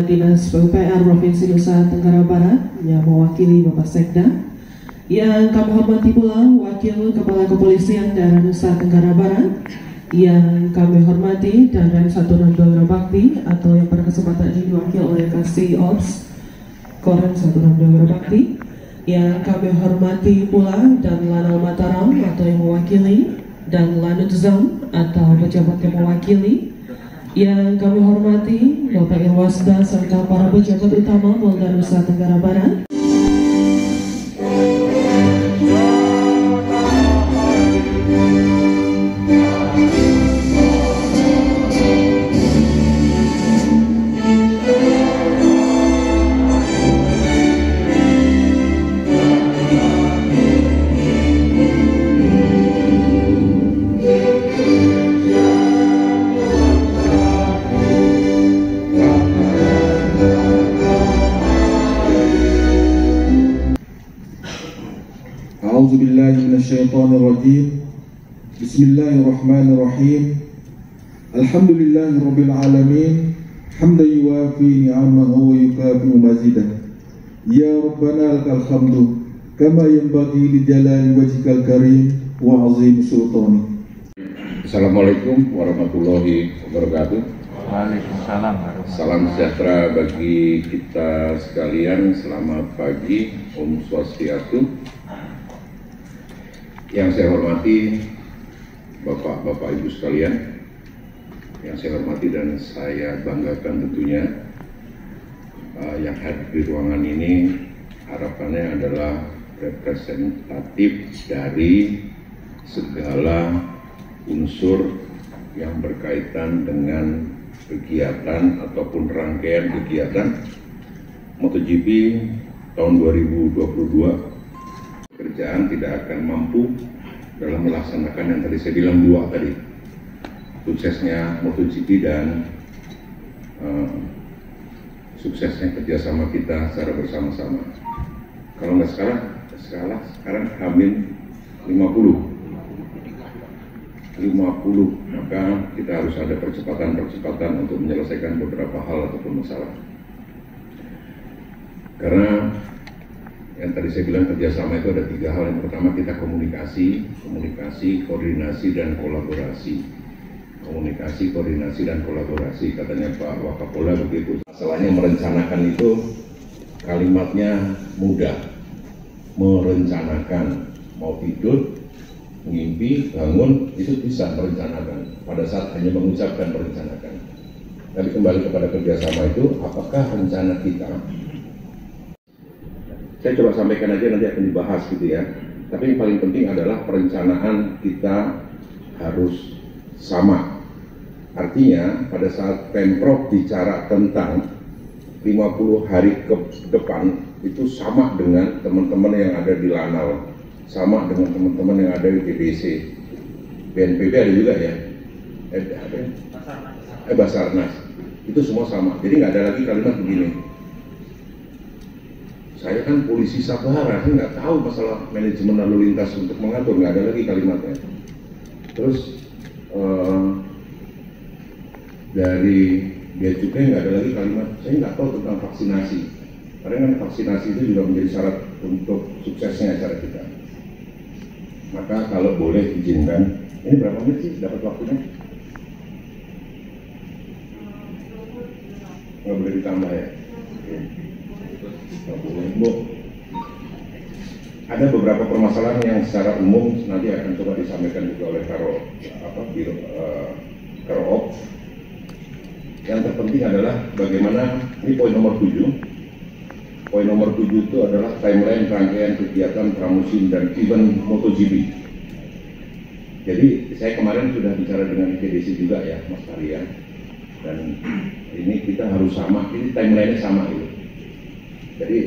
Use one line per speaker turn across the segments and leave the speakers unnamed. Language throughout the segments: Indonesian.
Dinas PUPR Provinsi Nusa Tenggara Barat yang mewakili Bapak Sekda, yang kami hormati pula Wakil Kepala Kepolisian Daerah Nusa Tenggara Barat, yang kami hormati Danrem 162 Wirabakti atau yang pada kesempatan ini diwakili oleh Kasih Ops Korem 162 Wirabakti, yang kami hormati pula dan Lanal Mataram atau yang mewakili dan Lanut Zam atau pejabat yang mewakili, yang kami hormati Bapak Irwasda serta para pejabat utama Polda Nusa Tenggara Barat.
A'udzubillahiminasyaitonirrajim. Bismillahirrahmanirrahim. Alhamdulillahirabbil alamin. Hamdan yuwafi ni'amahu wa yukafi'u mazidah. Ya Rabbana lakal hamdu kama yanbaghi li jalali wajhikal karim wa 'azimi sultanik.
Assalamualaikum warahmatullahi wabarakatuh.
Waalaikumsalam.
Salam sejahtera bagi kita sekalian. Selamat pagi, Om Swastiastu. Yang saya hormati Bapak-Bapak Ibu sekalian, yang saya hormati dan saya banggakan tentunya, yang hadir di ruangan ini harapannya adalah representatif dari segala unsur yang berkaitan dengan kegiatan ataupun rangkaian kegiatan MotoGP tahun 2022. Kerjaan tidak akan mampu dalam melaksanakan yang tadi saya bilang dua tadi, suksesnya MotoGP dan suksesnya kerjasama kita secara bersama-sama. Kalau nggak sekarang Hamin 50, maka kita harus ada percepatan untuk menyelesaikan beberapa hal ataupun masalah. Karena yang tadi saya bilang kerjasama itu ada tiga hal. Yang pertama kita komunikasi, koordinasi, dan kolaborasi. Komunikasi, koordinasi, dan kolaborasi, katanya Pak Wakapolda begitu. Masalahnya merencanakan itu kalimatnya mudah. Merencanakan, mau tidur, mimpi, bangun, itu bisa merencanakan. Pada saat hanya mengucapkan merencanakan. Tapi kembali kepada kerjasama itu, apakah rencana kita? Saya coba sampaikan aja, nanti akan dibahas gitu ya. Tapi yang paling penting adalah perencanaan kita harus sama. Artinya pada saat Pemprov bicara tentang 50 hari ke depan, itu sama dengan teman-teman yang ada di Lanal, sama dengan teman-teman yang ada di DBC, BNPB ada juga ya, Basarnas, itu semua sama. Jadi nggak ada lagi kalimat begini, saya kan polisi sabara, saya nggak tahu masalah manajemen lalu lintas untuk mengatur, nggak ada lagi kalimatnya. Terus dari Bea Cukai nggak ada lagi kalimat, saya nggak tahu tentang vaksinasi. Karena kan vaksinasi itu juga menjadi syarat untuk suksesnya acara kita. Maka kalau boleh izinkan, ini berapa menit sih dapat waktunya? Nggak boleh ditambah ya? Oke. Bu, ada beberapa permasalahan yang secara umum nanti akan coba disampaikan juga oleh Karo Op. Yang terpenting adalah bagaimana, ini poin nomor 7. Poin nomor 7 itu adalah timeline rangkaian kegiatan pramusim dan event MotoGP. Jadi saya kemarin sudah bicara dengan ITDC juga ya, Mas Arya. Dan ini kita harus sama, ini timeline-nya sama gitu. Jadi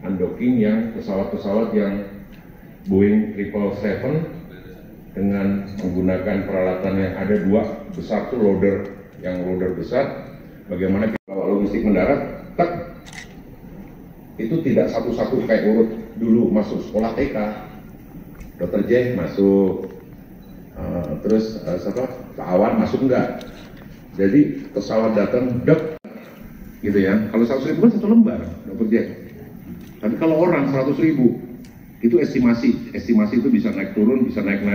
undocking yang pesawat-pesawat yang Boeing 777 dengan menggunakan peralatan yang ada dua besar tuh loader besar. Bagaimana kalau logistik mendarat, itu tidak satu-satu kayak urut dulu masuk sekolah TK, Dr. J masuk, terus Pak Awan masuk enggak. Jadi pesawat datang, gitu ya. Kalau 100.000 kan 1 lembar dapat jet. Tapi kalau orang 100.000 itu estimasi itu bisa naik turun, bisa naik.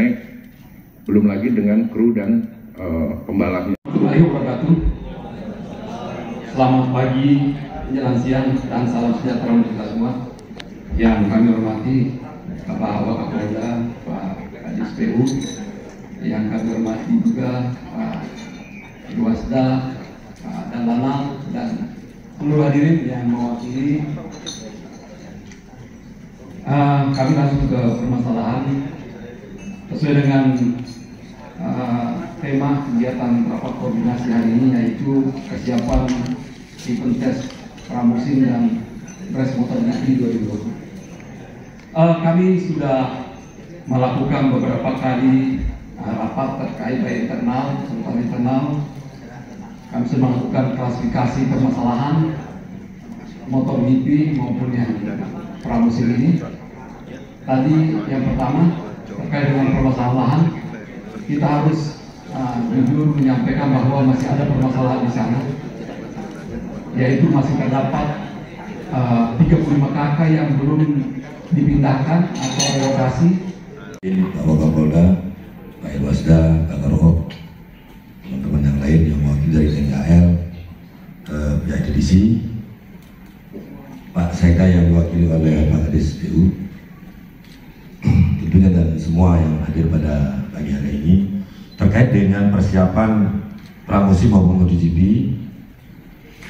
Belum lagi dengan kru dan pembalapnya.
Assalamualaikum. Selamat pagi, menjelang siang, dan salam sejahtera untuk kita semua. Yang kami hormati Bapak Wakapolda, Pak Kadis PU, yang kami hormati juga Pak Iwasda, Pak Danlanal, dan seluruh hadirin yang mewakili. Kami langsung ke permasalahan sesuai dengan tema kegiatan rapat koordinasi hari ini, yaitu kesiapan event tes pramusim dan race motor GP 2020. Kami sudah melakukan beberapa kali rapat terkait baik internal serta internal. Kami sudah melakukan klasifikasi permasalahan motor GP maupun yang pramusim ini. Tadi yang pertama terkait dengan permasalahan lahan, kita harus jujur menyampaikan bahwa masih ada permasalahan di sana, yaitu masih terdapat 35 KK yang belum dipindahkan atau relokasi.
Pak Wakapolda, Pak Iwasda, Kak Rohop, teman-teman yang lain yang mewakili dari TNI AL, pihak DDC, Pak Sekda yang diwakili oleh Pak Kadis PU, tentunya dan semua yang hadir pada pagi hari ini terkait dengan persiapan pramusim maupun MotoGP.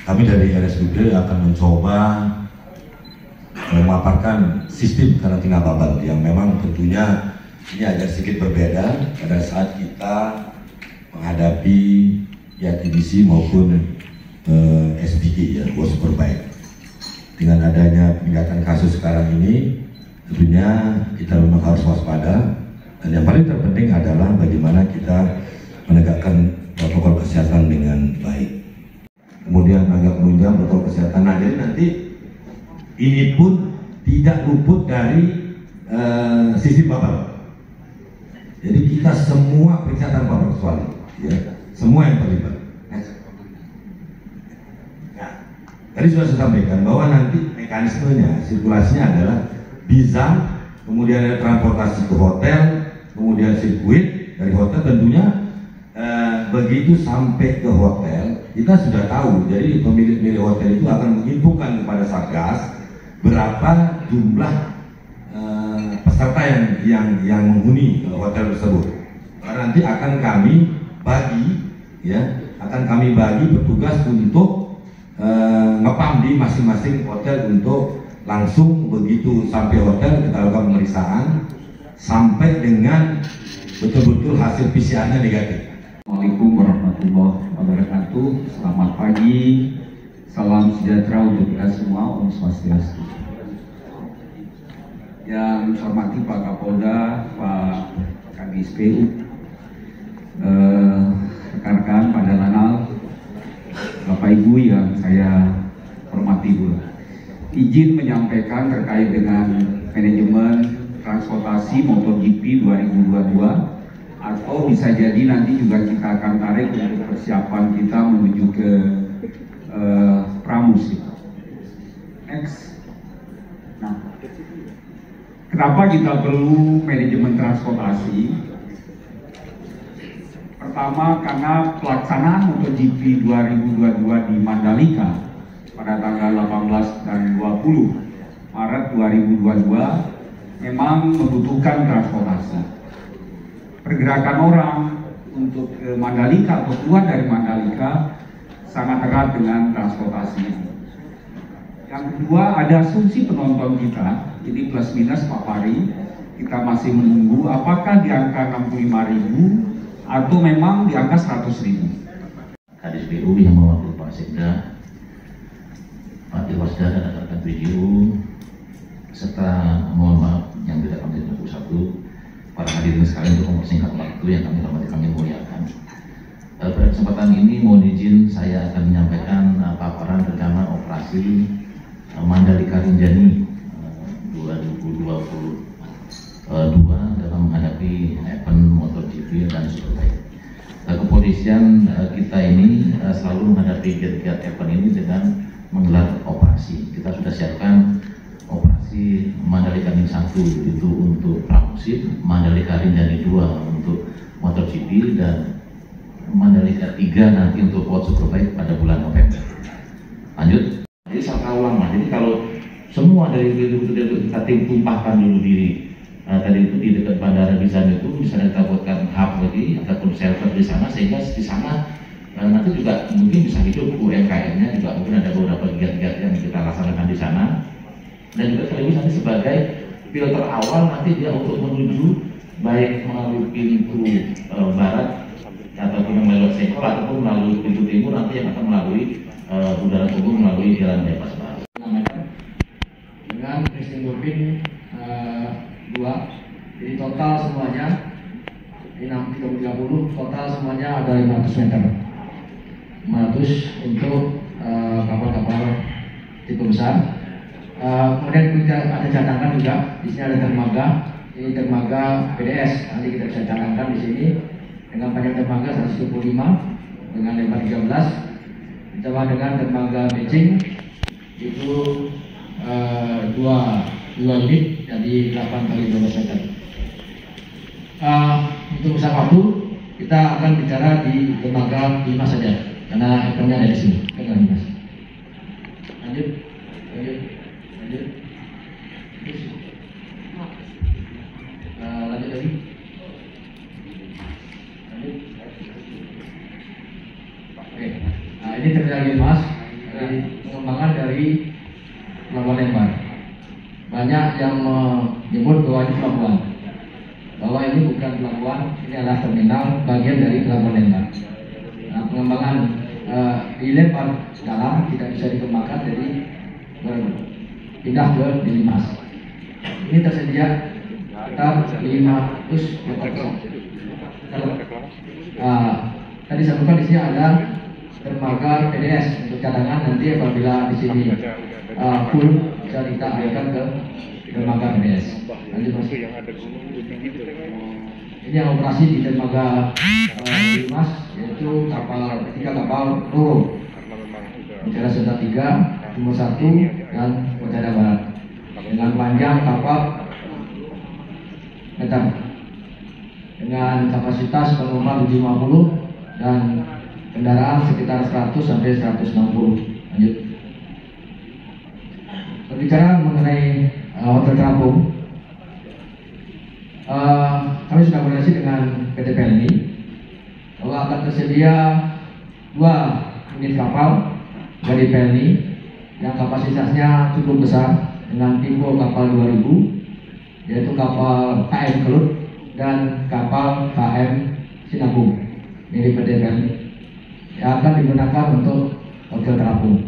Kami dari RSUD akan mencoba memaparkan sistem karantina bubble yang memang tentunya ini agak sedikit berbeda pada saat kita menghadapi ya TBC maupun SBK ya, World Superbike. Dengan adanya peningkatan kasus sekarang ini, tentunya kita memang harus waspada, dan yang paling terpenting adalah bagaimana kita menegakkan protokol kesehatan dengan baik. Kemudian agak menunjang protokol kesehatan. Nah, jadi nanti ini pun tidak luput dari sistem bubble. Jadi kita semua periksa tanpa berkecuali, ya, semua yang terlibat. Nah, tadi sudah saya sampaikan bahwa nanti mekanismenya, sirkulasinya adalah bisa, kemudian ada transportasi ke hotel, kemudian sirkuit dari hotel. Tentunya begitu sampai ke hotel, kita sudah tahu. Jadi pemilik hotel itu akan menginfokan kepada Satgas berapa jumlah peserta yang menghuni hotel tersebut. Nanti akan kami bagi, ya, petugas untuk ngepam di masing-masing hotel untuk langsung begitu sampai hotel kita lakukan pemeriksaan sampai dengan betul-betul hasil PCR-nya negatif.
Assalamualaikum warahmatullahi wabarakatuh. Selamat pagi, salam sejahtera untuk kita semua, Om Swastiastu. Yang saya hormati Pak Kapolda, Pak Kadis PU, rekan-rekan Pak Danlanal, Bapak Ibu yang saya hormati pula. Izin menyampaikan terkait dengan manajemen transportasi MotoGP 2022, atau bisa jadi nanti juga kita akan tarik untuk persiapan kita menuju ke pramusim. Next. Nah, kenapa kita perlu manajemen transportasi? Pertama, karena pelaksanaan MotoGP 2022 di Mandalika pada tanggal 18 dan 20 Maret 2022 memang membutuhkan transportasi. Pergerakan orang untuk ke Mandalika atau keluar dari Mandalika sangat erat dengan transportasi. Yang kedua, ada asumsi penonton kita, jadi plus minus Pak Pari, kita masih menunggu apakah di angka 65.000 atau memang di angka 100.000.
Kadis PU yang mewakili Pak Sekda, Pak Iwasda dan rekan-rekan PJU, serta mohon maaf yang tidak kami 21, para hadirin sekalian untuk mempersingkat waktu yang kami hormati, kami muliakan. Pada kesempatan ini mohon izin saya akan menyampaikan paparan rencana operasi Mandalika Rinjani 2022 dalam menghadapi event MotoGP dan Superbike. Kepolisian kita ini selalu menghadapi giat-giat event ini dengan menggelar operasi. Kita sudah siapkan operasi Mandalika Ring 1 itu untuk pramusim, Mandalika Rinjani 2 untuk MotoGP, dan Mandalika 3 nanti untuk World Superbike pada bulan November. Lanjut. Jadi saya ulang, jadi kalau semua dari itu kita tumpahkan dulu tadi itu di dekat bandara di sana itu bisa kita buatkan hub lagi ataupun shelter di sana, sehingga di sana nanti juga mungkin bisa hidup UMKM-nya juga, mungkin ada beberapa giat-giat yang kita laksanakan di sana, dan juga sekaligus nanti sebagai filter awal nanti dia untuk menuju baik melalui pintu barat ataupun yang melalui sektor ataupun melalui pintu timur nanti yang akan melalui udara umum melalui jalan bypass baru.
Dengan Christine Turbin 2, jadi total semuanya ini 330, total semuanya ada 500 meter, 500 untuk kapal-kapal tipe besar. Kemudian kita ada cadangan juga, di sini ada dermaga, ini dermaga PDS, nanti kita bisa cadangkan di sini dengan panjang dermaga 125 dengan lebar 13. Ditambah dengan dermaga Beijing itu 2 unit jadi 8 kali 12 meter. Untuk usaha waktu kita akan bicara di dermaga 5 saja karena ikonnya ada di sini. Lanjut. Lanjut. Lanjut lagi. Oke. Nah, ini terminal Gilmas, pengembangan dari Pelabuhan Lembar. Banyak yang menyebut bahwa ini pelabuhan, bahwa ini bukan pelabuhan, ini adalah terminal bagian dari Pelabuhan Lembar. Nah, pengembangan di Lembar dalam tidak bisa dikembangkan, jadi pindah ke Gilmas. Ini tersedia sekitar 500 meter. Tadi saya buka di sini ada dermaga PDS untuk cadangan, nanti apabila di sini full bisa kita alihkan ke dermaga PDS. Lanjut Mas. Ini yang operasi di dermaga Mas, yaitu tiga kapal Roro, Mutiara Sunda 3, Timur 1, dan Mutiara Barat, dengan panjang kapal meter, dengan kapasitas penumpang 750 dan kendaraan sekitar 100 sampai 160. Lanjut. Berbicara mengenai hotel terapung, kami sudah koordinasi dengan PT PLNI bahwa akan tersedia 2 unit kapal dari PLNI yang kapasitasnya cukup besar dengan tipe kapal 2000, yaitu kapal KM Kelut dan kapal KM Sinabung milik PT PLNI, yang akan digunakan untuk hotel terapung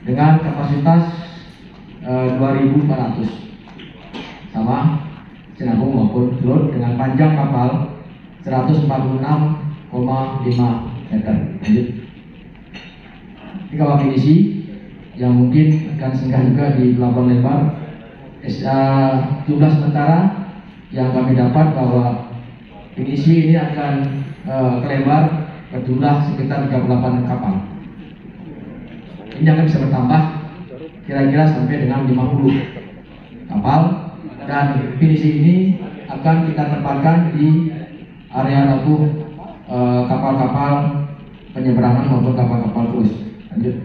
dengan kapasitas 2.400 sama Sinabung maupun Kelut, dengan panjang kapal 146,5 meter. Lanjut. Ini kapal pinisi yang mungkin akan singgah juga di Pelabuhan Lembar. Jumlah sementara yang kami dapat bahwa pinisi ini akan ke Lembar berjumlah sekitar 38 kapal. Ini akan bisa bertambah kira-kira sampai dengan 50 kapal, dan pinisi ini akan kita tempatkan di area nabuh kapal-kapal penyeberangan maupun kapal-kapal cruise. Lanjut.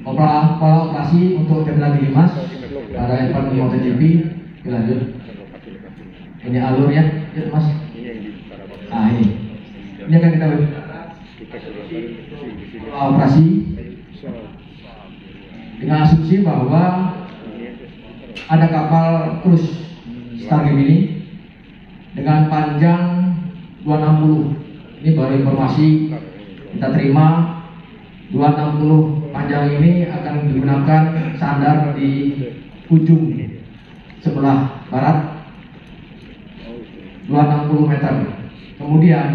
Pola operasi untuk terminal Gilmas pada event MotoGP. Lanjut. Ini alurnya, ya Mas. Nah ini akan kita operasi dengan asumsi bahwa ada kapal cruise Stargame ini dengan panjang 260. Ini baru informasi kita terima. 260 panjang ini akan digunakan sandar di ujung sebelah barat 260 meter. Kemudian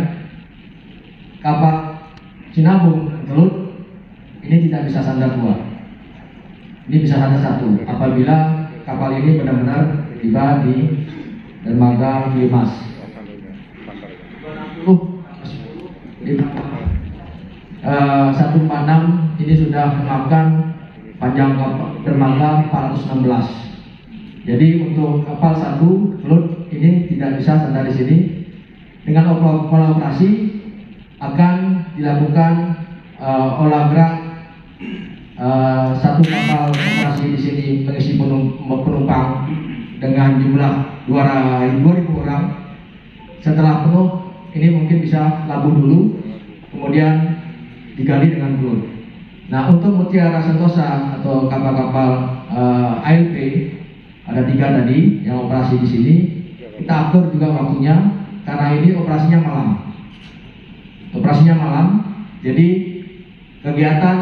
kapal Sinabung Kelut ini tidak bisa sandar 2, ini bisa sandar 1 apabila kapal ini benar-benar tiba di dermaga Gilmas. 146 ini sudah memakan panjang dermaga 416. Jadi untuk kapal 1 flut ini tidak bisa standar di sini. Dengan pola operasi akan dilakukan olah gerak satu kapal operasi di sini mengisi penumpang dengan jumlah 2.000 orang. Setelah penuh, ini mungkin bisa labuh dulu, kemudian digali dengan flut. Nah, untuk Mutiara Sentosa atau kapal-kapal ALP ada 3 tadi yang operasi di sini. Kita atur juga waktunya karena ini operasinya malam. Operasinya malam, jadi kegiatan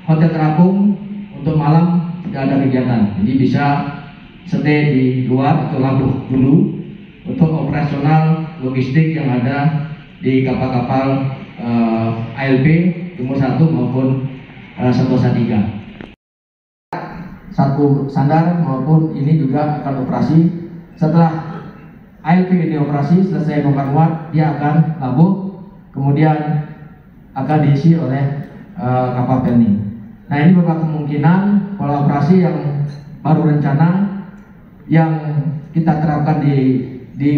hotel terapung untuk malam tidak ada kegiatan. Jadi bisa stay di luar atau labuh dulu untuk operasional logistik yang ada di kapal-kapal ALP Timur 1 maupun Sentosa 3. Satu sandar maupun ini juga akan operasi. Setelah ALP ini operasi selesai bongkar muat, dia akan labuh, kemudian akan diisi oleh kapal Penny. Nah, ini beberapa kemungkinan pola operasi yang baru rencana yang kita terapkan di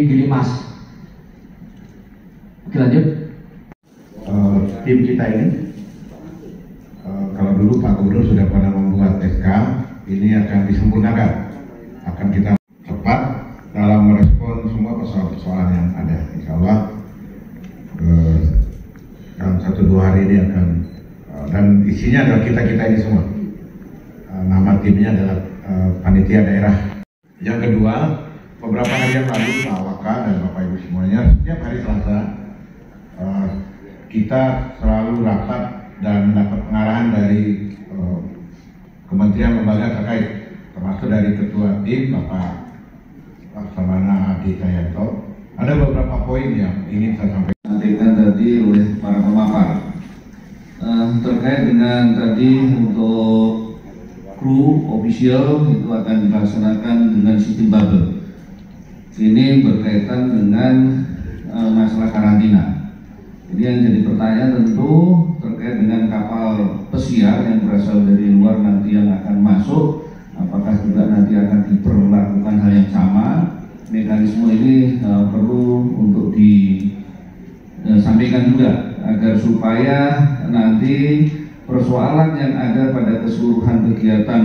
Gilimas. Oke, lanjut.
Tim kita ini, kalau dulu Pak Gubernur sudah pernah membuat SK, ini akan disempurnakan, akan kita cepat dalam merespon semua persoalan-persoalan yang ada. Insya Allah dalam 1-2 hari ini akan, dan isinya adalah kita ini semua. Nama timnya adalah panitia daerah. Yang kedua, beberapa hari yang lalu Pak Waka dan Bapak Ibu semuanya, setiap hari Selasa kita selalu rapat dan mendapat pengarahan dari kementerian lembaga terkait, termasuk dari Ketua Tim Bapak Laksamana Adi Cahyanto. Ada beberapa poin yang ingin saya sampaikan.
Disampaikan tadi oleh para pemapar terkait dengan tadi untuk kru official itu akan dilaksanakan dengan sistem bubble. Ini berkaitan dengan masalah karantina. Jadi yang jadi pertanyaan tentu terkait dengan kapal pesiar yang berasal dari luar nanti yang akan masuk, apakah juga nanti akan diperlakukan hal yang sama. Mekanisme ini perlu untuk disampaikan juga agar supaya nanti persoalan yang ada pada keseluruhan kegiatan